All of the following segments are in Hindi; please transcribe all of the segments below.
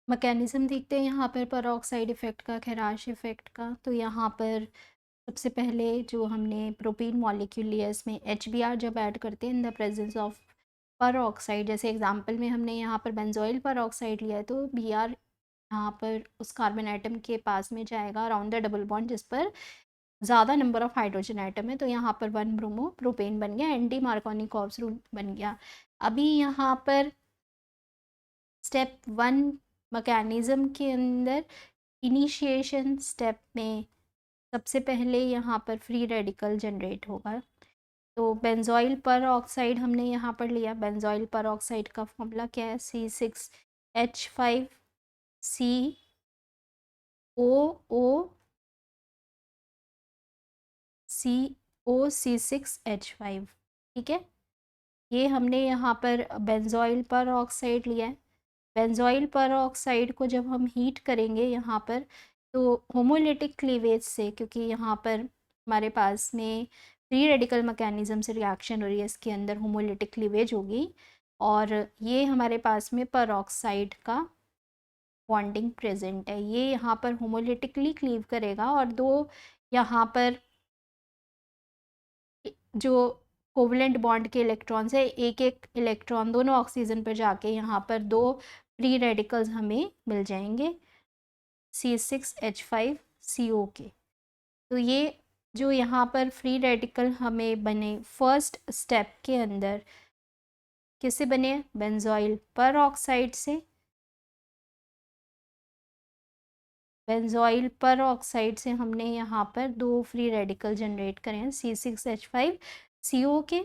मैकेनिज्म देखते हैं यहाँ पर पेरोक्साइड इफ़ेक्ट का, खैराश इफ़ेक्ट का। तो यहाँ पर सबसे पहले जो हमने प्रोपीन मॉलिक्यूल लिया, इसमें HBr जब ऐड करते हैं in the presence of peroxide, जैसे एग्जांपल में हमने यहाँ पर बेंजोइल पेरोक्साइड लिया है, तो Br यहाँ पर उस कार्बन एटम के पास में जाएगा अराउंड द डबल बॉन्ड जिस पर ज़्यादा नंबर ऑफ हाइड्रोजन एटम है, तो यहाँ पर 1 ब्रोमो प्रोपेन बन गया, एंटी मार्कोनी-कॉप्स रूल बन गया। अभी यहाँ पर स्टेप 1 मैकेनिज्म के अंदर इनिशिएशन स्टेप में सबसे पहले यहाँ पर फ्री रेडिकल जनरेट होगा। तो बेंजोइल पर ऑक्साइड हमने यहाँ पर लिया। बेंजोइल पर ऑक्साइड का फॉर्मूला क्या है? C6H5 COO COC6H5, ठीक है। ये हमने यहाँ पर बेंजोइल पर ऑक्साइड लिया है। बेंजोइल पर ऑक्साइड को जब हम हीट करेंगे यहाँ पर, तो होमोलिटिक क्लीवेज से, क्योंकि यहाँ पर हमारे पास में फ्री रेडिकल मैकेनिज्म से रिएक्शन हो रही है, इसके अंदर होमोलिटिक क्लीवेज होगी और ये हमारे पास में पर ऑक्साइड का बॉन्डिंग प्रेजेंट है। ये यहाँ पर होमोलिटिकली क्लीव करेगा और दो यहाँ पर जो कोवलेंट बॉन्ड के इलेक्ट्रॉन्स है, एक एक इलेक्ट्रॉन दोनों ऑक्सीजन पर जाके यहाँ पर 2 फ्री रेडिकल्स हमें मिल जाएंगे C6H5CO के। तो ये जो यहाँ पर फ्री रेडिकल हमें बने फर्स्ट स्टेप के अंदर, किससे बने? बेंजोइल पर ऑक्साइड से। बेंजोइल पर ऑक्साइड से हमने यहाँ पर 2 फ्री रेडिकल जनरेट करे हैं C6H5CO के।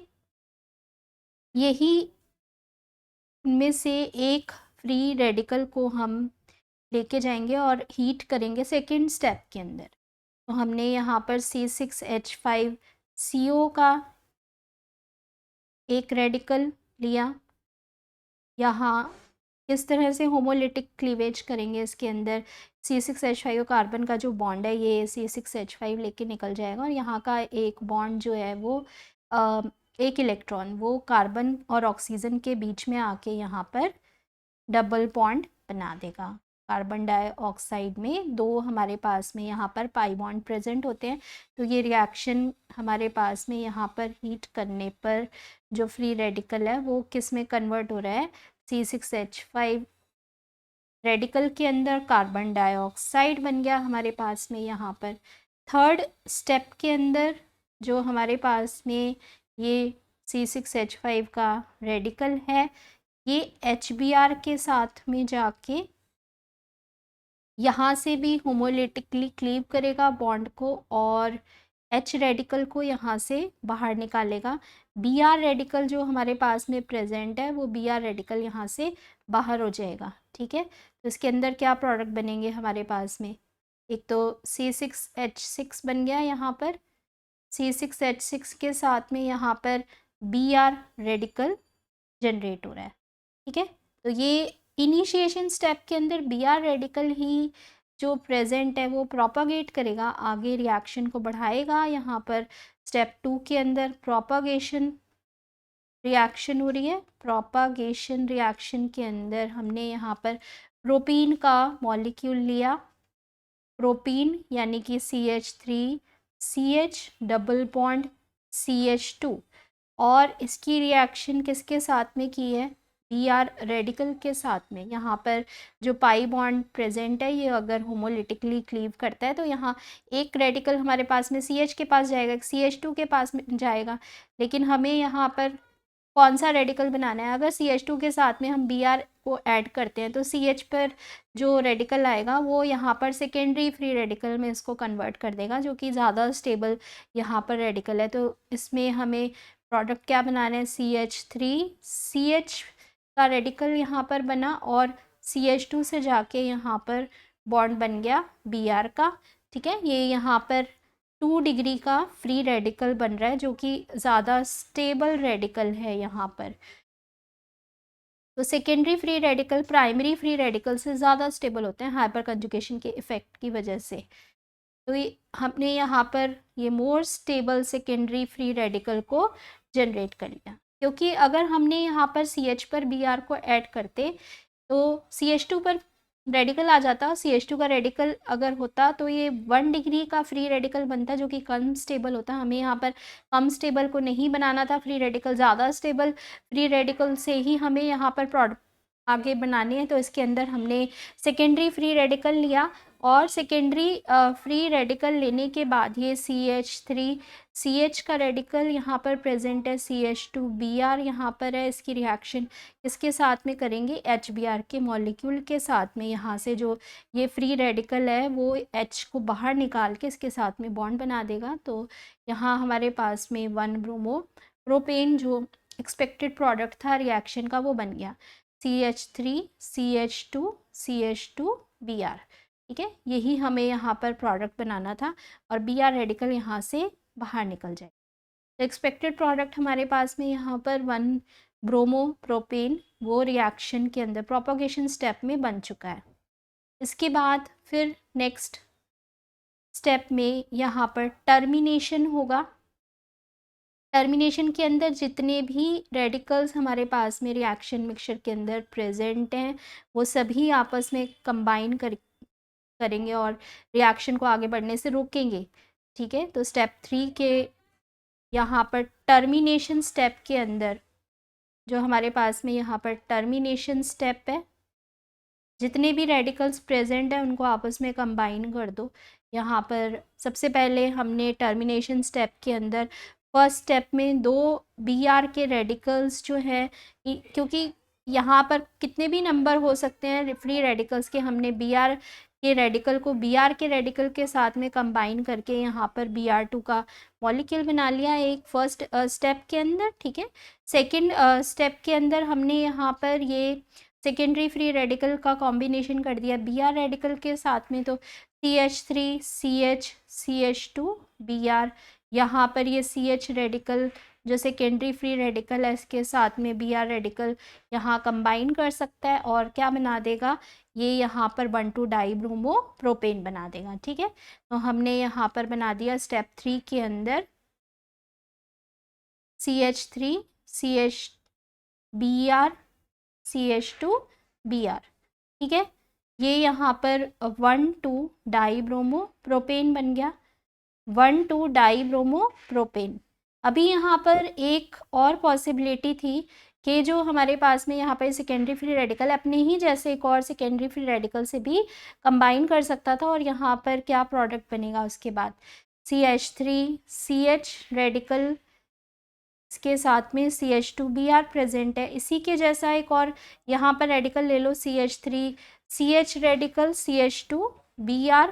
यही इनमें से एक फ्री रेडिकल को हम लेके जाएंगे और हीट करेंगे सेकेंड स्टेप के अंदर। तो हमने यहाँ पर C6H5CO का एक रेडिकल लिया। यहाँ किस तरह से होमोलिटिक क्लीवेज करेंगे, इसके अंदर C6H5 कार्बन का जो बॉन्ड है ये C6H5 लेके निकल जाएगा और यहाँ का एक बॉन्ड जो है वो एक इलेक्ट्रॉन वो कार्बन और ऑक्सीजन के बीच में आके यहाँ पर डबल बॉन्ड बना देगा। कार्बन डाइऑक्साइड में 2 हमारे पास में यहाँ पर पाई बॉन्ड प्रेजेंट होते हैं। तो ये रिएक्शन हमारे पास में यहाँ पर हीट करने पर जो फ्री रेडिकल है वो किस में कन्वर्ट हो रहा है? C6H5 रेडिकल के अंदर कार्बन डाइऑक्साइड बन गया हमारे पास में यहाँ पर। थर्ड स्टेप के अंदर जो हमारे पास में ये C6H5 का रेडिकल है, ये HBr के साथ में जाके यहाँ से भी होमोलिटिकली क्लीव करेगा बॉन्ड को और H रेडिकल को यहाँ से बाहर निकालेगा। Br रेडिकल जो हमारे पास में प्रेजेंट है वो Br रेडिकल यहाँ से बाहर हो जाएगा, ठीक है। तो इसके अंदर क्या प्रोडक्ट बनेंगे हमारे पास में? एक तो C6H6 बन गया यहाँ पर, C6H6 के साथ में यहाँ पर Br रेडिकल जनरेट हो रहा है, ठीक है। तो ये इनिशिएशन स्टेप के अंदर Br रेडिकल ही जो प्रेजेंट है वो प्रोपागेट करेगा, आगे रिएक्शन को बढ़ाएगा। यहाँ पर स्टेप 2 के अंदर प्रोपागेशन रिएक्शन हो रही है। प्रोपागेशन रिएक्शन के अंदर हमने यहाँ पर प्रोपीन का मॉलिक्यूल लिया। प्रोपीन यानी कि CH3CH डबल बॉन्ड CH2 और इसकी रिएक्शन किसके साथ में की है? Br रेडिकल के साथ में। यहाँ पर जो पाई बॉन्ड प्रेजेंट है ये अगर होमोलिटिकली क्लीव करता है तो यहाँ एक रेडिकल हमारे पास में CH के पास जाएगा, CH2 के पास में जाएगा, लेकिन हमें यहाँ पर कौन सा रेडिकल बनाना है? अगर CH2 के साथ में हम Br को ऐड करते हैं तो CH पर जो रेडिकल आएगा वो यहाँ पर सेकेंडरी फ्री रेडिकल में इसको कन्वर्ट कर देगा, जो कि ज़्यादा स्टेबल यहाँ पर रेडिकल है। तो इसमें हमें प्रोडक्ट क्या बनाना है? CH3CH का रेडिकल यहाँ पर बना और CH2 से जाके यहाँ पर बॉन्ड बन गया Br का, ठीक है। ये यहाँ पर 2 डिग्री का फ्री रेडिकल बन रहा है जो कि ज़्यादा स्टेबल रेडिकल है यहाँ पर। तो secondary free radical primary free radical से ज़्यादा स्टेबल होते हैं हाइपर कंजुगेशन के इफ़ेक्ट की वजह से। तो ये हमने यहाँ पर ये more stable secondary free radical को जनरेट कर लिया, क्योंकि अगर हमने यहाँ पर CH पर Br को ऐड करते तो CH2 पर रेडिकल आ जाता, CH2 का रेडिकल अगर होता तो ये 1 डिग्री का फ्री रेडिकल बनता, जो कि कम स्टेबल होता। हमें यहाँ पर कम स्टेबल को नहीं बनाना था, फ्री रेडिकल, ज़्यादा स्टेबल फ्री रेडिकल से ही हमें यहाँ पर प्रोडक्ट आगे बनानी है। तो इसके अंदर हमने सेकेंडरी फ्री रेडिकल लिया, और सेकेंडरी फ्री रेडिकल लेने के बाद ये CH3 CH का रेडिकल यहाँ पर प्रेजेंट है, CH2Br यहाँ पर है। इसकी रिएक्शन इसके साथ में करेंगे HBr के मॉलिक्यूल के साथ में। यहाँ से जो ये फ्री रेडिकल है वो H को बाहर निकाल के इसके साथ में बॉन्ड बना देगा। तो यहाँ हमारे पास में 1 ब्रोमो प्रोपेन जो एक्सपेक्टेड प्रोडक्ट था रिएक्शन का वो बन गया, CH3 CH2 CH2Br। ठीक है, यही हमें यहाँ पर प्रोडक्ट बनाना था, और Br रेडिकल यहाँ से बाहर निकल जाए। तो एक्सपेक्टेड प्रोडक्ट हमारे पास में यहाँ पर 1 ब्रोमो प्रोपेन वो रिएक्शन के अंदर प्रोपोगेशन स्टेप में बन चुका है। इसके बाद फिर नेक्स्ट स्टेप में यहाँ पर टर्मिनेशन होगा। टर्मिनेशन के अंदर जितने भी रेडिकल्स हमारे पास में रिएक्शन मिक्सचर के अंदर प्रेजेंट हैं वो सभी आपस में कंबाइन करेंगे और रिएक्शन को आगे बढ़ने से रोकेंगे। ठीक है, तो स्टेप 3 के यहाँ पर टर्मिनेशन स्टेप के अंदर जो हमारे पास में यहाँ पर टर्मिनेशन स्टेप है, जितने भी रेडिकल्स प्रेजेंट हैं उनको आपस में कंबाइन कर दो। यहाँ पर सबसे पहले हमने टर्मिनेशन स्टेप के अंदर फर्स्ट स्टेप में 2 Br के रेडिकल्स जो है, क्योंकि यहाँ पर कितने भी नंबर हो सकते हैं फ्री रेडिकल्स के, हमने Br के रेडिकल को Br के रेडिकल के साथ में कंबाइन करके यहाँ पर Br2 का मॉलिक्यूल बना लिया एक फर्स्ट स्टेप के अंदर। ठीक है, सेकंड स्टेप के अंदर हमने यहाँ पर ये सेकेंडरी फ्री रेडिकल का कॉम्बिनेशन कर दिया Br रेडिकल के साथ में, तो CH3 CH CH2 Br। यहाँ पर ये CH रेडिकल जो सेकेंडरी फ्री रेडिकल है इसके साथ में Br रेडिकल यहाँ कंबाइन कर सकता है और क्या बना देगा, ये यहाँ पर 1,2 डाईब्रोमो प्रोपेन बना देगा। ठीक है, तो हमने यहाँ पर बना दिया स्टेप 3 के अंदर CH3 CH Br CH2 Br। ठीक है, ये यहाँ पर 1,2 डाईब्रोमो प्रोपेन बन गया, 1,2 डाईब्रोमो प्रोपेन। अभी यहाँ पर एक और पॉसिबिलिटी थी कि जो हमारे पास में यहाँ पर सेकेंडरी फ्री रेडिकल अपने ही जैसे एक और सेकेंडरी फ्री रेडिकल से भी कंबाइन कर सकता था, और यहाँ पर क्या प्रोडक्ट बनेगा उसके बाद, CH3 CH रेडिकल इसके साथ में CH2Br प्रेजेंट है। इसी के जैसा एक और यहाँ पर रेडिकल ले लो, CH3 CH रेडिकल CH2Br,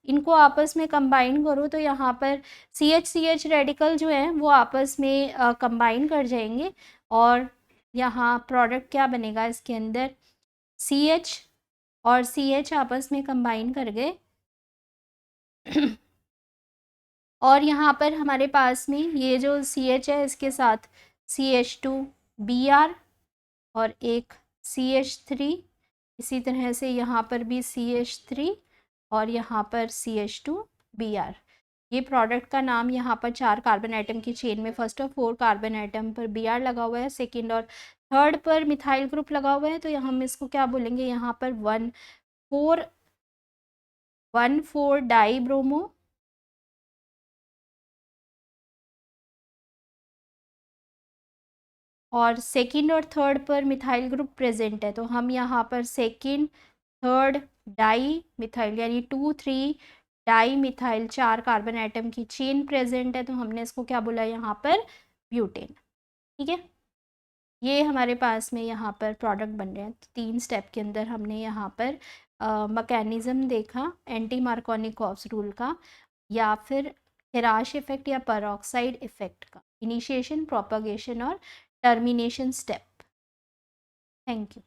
इनको आपस में कंबाइन करो तो यहाँ पर CH रेडिकल जो है वो आपस में कंबाइन कर जाएंगे, और यहाँ प्रोडक्ट क्या बनेगा इसके अंदर, CH और CH आपस में कंबाइन कर गए और यहाँ पर हमारे पास में ये जो CH है इसके साथ CH2Br और एक CH3, इसी तरह से यहाँ पर भी CH3 और यहाँ पर CH2Br। ये प्रोडक्ट का नाम यहाँ पर 4 कार्बन एटम की चेन में फर्स्ट और 4 कार्बन एटम पर Br लगा हुआ है, सेकेंड और थर्ड पर मिथाइल ग्रुप लगा हुआ है, तो हम इसको क्या बोलेंगे, यहाँ पर 1,4 डाईब्रोमो और सेकंड और थर्ड पर मिथाइल ग्रुप प्रेजेंट है, तो हम यहाँ पर सेकंड थर्ड डाई मिथाइल यानी 2,3 डाई मिथाइल 4 कार्बन एटम की चेन प्रेजेंट है, तो हमने इसको क्या बोला यहाँ पर, ब्यूटेन। ठीक है, ये हमारे पास में यहाँ पर प्रोडक्ट बन रहे हैं। तो 3 स्टेप के अंदर हमने यहाँ पर मैकेनिज्म देखा एंटी मार्कोनिकॉव्स रूल का, या फिर हिराश इफेक्ट या पेरोक्साइड इफेक्ट का, इनिशिएशन, प्रोपगेशन और टर्मिनेशन स्टेप। Thank you.